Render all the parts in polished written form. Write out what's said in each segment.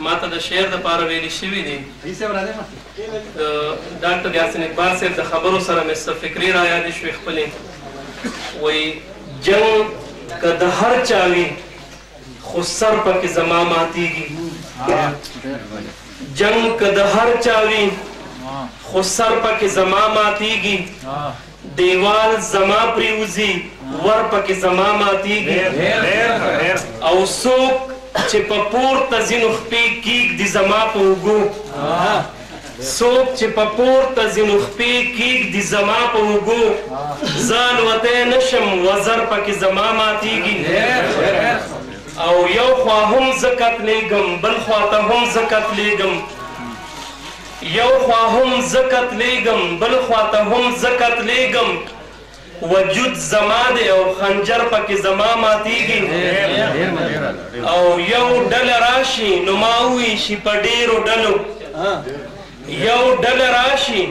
ما ته د شعر دپاره ویلي شوي دي د ډاکټر یاسین اقبال صاحب د خبرو سره مې څه فکري را یادې شوې خپلې وایي جنګ که د هر چا وي خو سر پکې زما ماتېږي جنګ که د هر چا وي خو سر پکې زما ماتېږي دیوال زما پریوزي ور پکې زما ماتېږي او څوک چې په پورته ځینو خپې کېږدي زما په اوږو څوک چې په پورته ځینو خپې کېږدي زما په اوږو زه الوتی نه شم وزر پکې زما ماتېږي او یو خوا هم زه قتلېږم بل خوا ته هم زه قتلېږم یو خوا هم زه قتلېږم بل خوا ته هم زه قتلېږم وجود زما دی او خنجر پکې زما ماتېږي او یو ډله راشي نو ما وویشي په ډېرو ډلو یو ډله راشي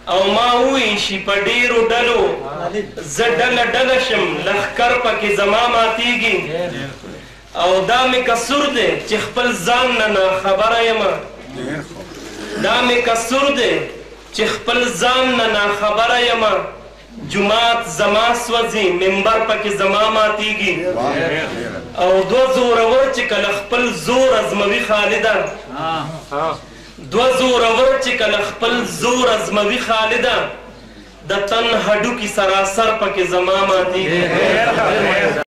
او ما وویشي په ډېرو ډلو زه ډله ډله شم لښکر پکې زما ماتېږي او دا مې قصور دی چې خپل ځان نه ناخبره یمه دا مې قصور دی چې خپل ځان نه ناخبره یمه جماعت زما سوځي منبر پکې زما ماتېږي او دوه زورور چې کله خپل زور ازموي خالده دوه زورور چې کله خپل زور ازموي خالده د تن هډوکي سراسر پکې زما ماتېږي